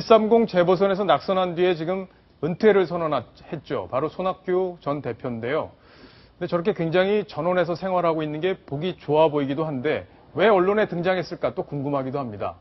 730 재보선에서 낙선한 뒤에 지금 은퇴를 선언했죠. 바로 손학규 전 대표인데요. 근데 저렇게 굉장히 전원에서 생활하고 있는 게 보기 좋아 보이기도 한데 왜 언론에 등장했을까 또 궁금하기도 합니다.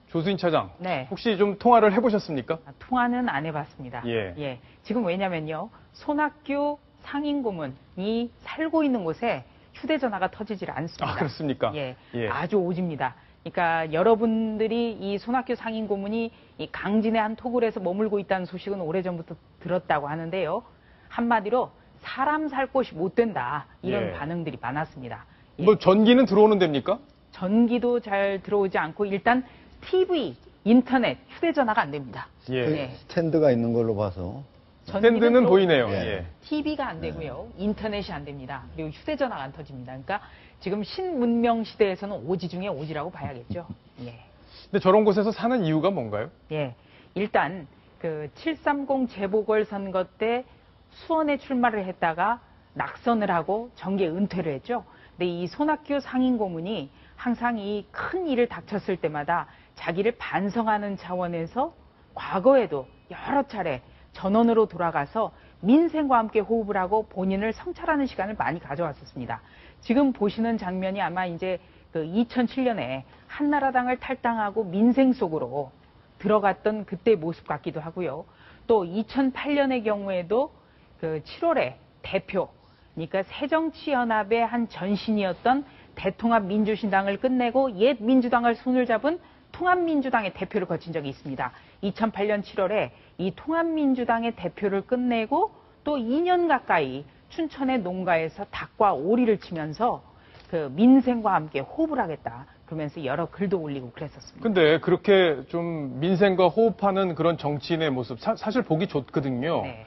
조수인 차장, 네. 혹시 좀 통화를 해보셨습니까? 통화는 안 해봤습니다. 예. 지금 왜냐면요. 손학규 상임고문이 살고 있는 곳에 휴대전화가 터지질 않습니다. 아, 그렇습니까? 예. 예. 아주 오집니다. 그러니까 여러분들이 이 손학규 상임고문이 이 강진의 한 토굴에서 머물고 있다는 소식은 오래전부터 들었다고 하는데요. 한마디로 사람 살 곳이 못 된다. 이런 예. 반응들이 많았습니다. 예. 뭐 전기는 들어오는 데입니까? 전기도 잘 들어오지 않고 일단 TV, 인터넷, 휴대전화가 안 됩니다. 예. 네. 스탠드가 있는 걸로 봐서. 스탠드는 보이네요. 예. 예. TV가 안 되고요. 인터넷이 안 됩니다. 그리고 휴대전화가 안 터집니다. 그러니까 지금 신문명 시대에서는 오지 중에 오지라고 봐야겠죠. 예. 근데 저런 곳에서 사는 이유가 뭔가요? 예. 일단 그 730 재보궐선거 때 수원에 출마를 했다가 낙선을 하고 정계 은퇴를 했죠. 근데 이 손학규 상임고문이 항상 이 큰 일을 닥쳤을 때마다 자기를 반성하는 차원에서 과거에도 여러 차례 전원으로 돌아가서 민생과 함께 호흡을 하고 본인을 성찰하는 시간을 많이 가져왔었습니다. 지금 보시는 장면이 아마 이제 그 2007년에 한나라당을 탈당하고 민생 속으로 들어갔던 그때 모습 같기도 하고요. 또 2008년의 경우에도 그 7월에 대표, 그러니까 새정치연합의 한 전신이었던 대통합민주신당을 끝내고 옛 민주당을 손을 잡은 통합민주당의 대표를 거친 적이 있습니다. 2008년 7월에 이 통합민주당의 대표를 끝내고 또 2년 가까이 춘천의 농가에서 닭과 오리를 치면서 그 민생과 함께 호흡을 하겠다. 그러면서 여러 글도 올리고 그랬었습니다. 근데 그렇게 좀 민생과 호흡하는 그런 정치인의 모습 사실 보기 좋거든요. 네.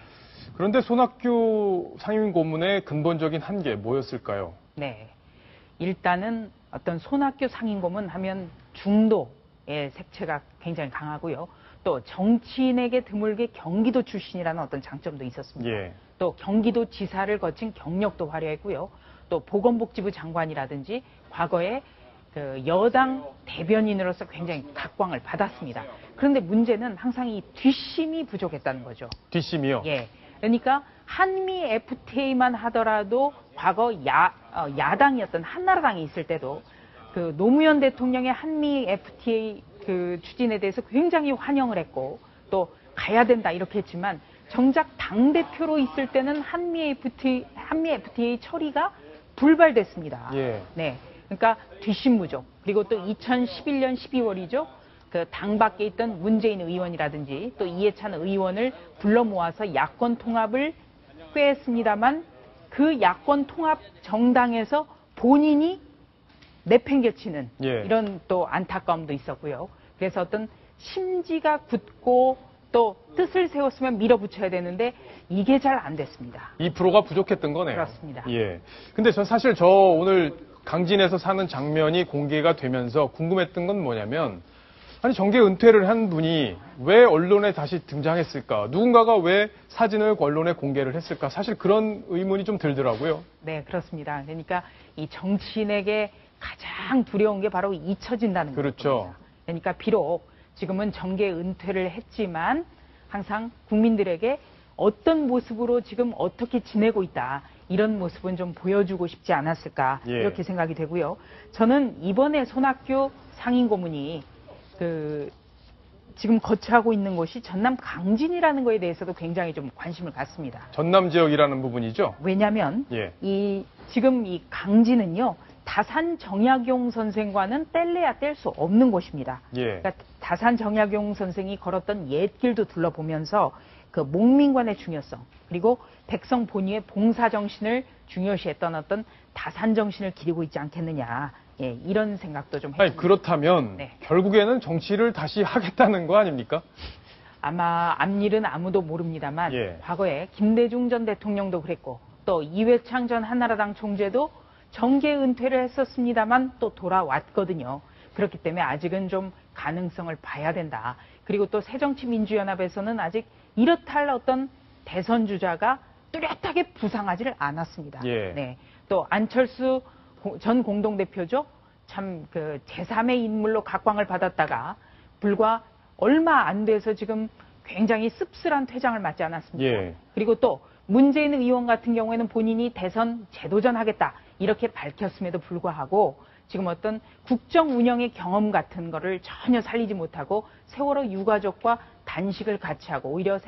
그런데 손학규 상임고문의 근본적인 한계 뭐였을까요? 네. 일단은 어떤 손학규 상임고문 하면 중도의 색채가 굉장히 강하고요. 또 정치인에게 드물게 경기도 출신이라는 어떤 장점도 있었습니다. 예. 또 경기도 지사를 거친 경력도 화려했고요. 또 보건복지부 장관이라든지 과거에 그 여당 대변인으로서 굉장히 각광을 받았습니다. 그런데 문제는 항상 이 뒷심이 부족했다는 거죠. 뒷심이요? 예. 그러니까 한미 FTA만 하더라도 과거 야당이었던 한나라당이 있을 때도 그 노무현 대통령의 한미 FTA 그 추진에 대해서 굉장히 환영을 했고 또 가야 된다 이렇게 했지만 정작 당대표로 있을 때는 한미 FTA 처리가 불발됐습니다. 예. 네. 그러니까 뒷심 부족. 그리고 또 2011년 12월이죠. 그 당 밖에 있던 문재인 의원이라든지 또 이해찬 의원을 불러 모아서 야권 통합을 꾀했습니다만 그 야권 통합 정당에서 본인이 내팽개치는 예. 이런 또 안타까움도 있었고요. 그래서 어떤 심지가 굳고 또 뜻을 세웠으면 밀어붙여야 되는데 이게 잘 안 됐습니다. 2%가 부족했던 거네요. 그렇습니다. 예. 근데 사실 저 오늘 강진에서 사는 장면이 공개가 되면서 궁금했던 건 뭐냐면 아니 정계 은퇴를 한 분이 왜 언론에 다시 등장했을까? 누군가가 왜 사진을 언론에 공개를 했을까? 사실 그런 의문이 좀 들더라고요. 네, 그렇습니다. 그러니까 이 정치인에게 가장 두려운 게 바로 잊혀진다는 그렇죠. 겁니다. 그러니까 비록 지금은 정계 은퇴를 했지만 항상 국민들에게 어떤 모습으로 지금 어떻게 지내고 있다. 이런 모습은 좀 보여주고 싶지 않았을까. 예. 이렇게 생각이 되고요. 저는 이번에 손학규 상임고문이 지금 거처하고 있는 곳이 전남 강진이라는 거에 대해서도 굉장히 좀 관심을 갖습니다. 전남 지역이라는 부분이죠? 왜냐하면 예. 지금 이 강진은요. 다산 정약용 선생과는 뗄래야 뗄 수 없는 곳입니다. 예. 그러니까 다산 정약용 선생이 걸었던 옛길도 둘러보면서 그 목민관의 중요성 그리고 백성 본위의 봉사 정신을 중요시했던 어떤 다산 정신을 기리고 있지 않겠느냐. 예, 이런 생각도 좀 아니, 해봅니다. 그렇다면 네. 결국에는 정치를 다시 하겠다는 거 아닙니까? 아마 앞일은 아무도 모릅니다만 예. 과거에 김대중 전 대통령도 그랬고 또 이회창 전 한나라당 총재도 정계 은퇴를 했었습니다만 또 돌아왔거든요. 그렇기 때문에 아직은 좀 가능성을 봐야 된다. 그리고 또 새정치민주연합에서는 아직 이렇다 할 어떤 대선 주자가 뚜렷하게 부상하지를 않았습니다. 예. 네. 또 안철수 전 공동대표죠. 참 그 제3의 인물로 각광을 받았다가 불과 얼마 안 돼서 지금 굉장히 씁쓸한 퇴장을 맞지 않았습니까? 예. 그리고 또 문재인 의원 같은 경우에는 본인이 대선 재도전하겠다 이렇게 밝혔음에도 불구하고 지금 어떤 국정 운영의 경험 같은 거를 전혀 살리지 못하고 세월호 유가족과 단식을 같이 하고 오히려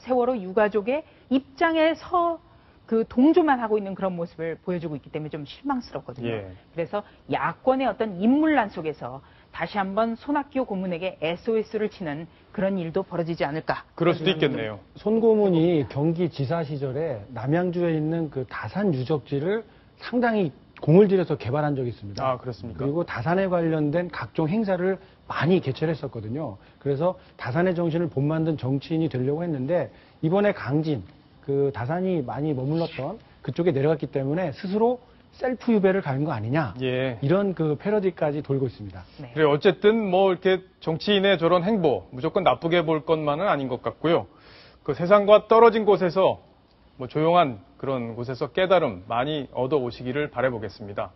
세월호 유가족의 입장에서 그 동조만 하고 있는 그런 모습을 보여주고 있기 때문에 좀 실망스럽거든요. 예. 그래서 야권의 어떤 인물난 속에서 다시 한번 손학규 고문에게 SOS를 치는 그런 일도 벌어지지 않을까. 그럴 수도 있겠네요. 손 고문이 경기지사 시절에 남양주에 있는 그 다산 유적지를 상당히 공을 들여서 개발한 적이 있습니다. 아, 그렇습니까? 그리고 다산에 관련된 각종 행사를 많이 개최를 했었거든요. 그래서 다산의 정신을 본만든 정치인이 되려고 했는데 이번에 강진, 그 다산이 많이 머물렀던 그쪽에 내려갔기 때문에 스스로 셀프 유배를 가는 거 아니냐. 예. 이런 그 패러디까지 돌고 있습니다. 네. 그래 어쨌든 뭐 이렇게 정치인의 저런 행보 무조건 나쁘게 볼 것만은 아닌 것 같고요. 그 세상과 떨어진 곳에서 뭐 조용한 그런 곳에서 깨달음 많이 얻어 오시기를 바라보겠습니다.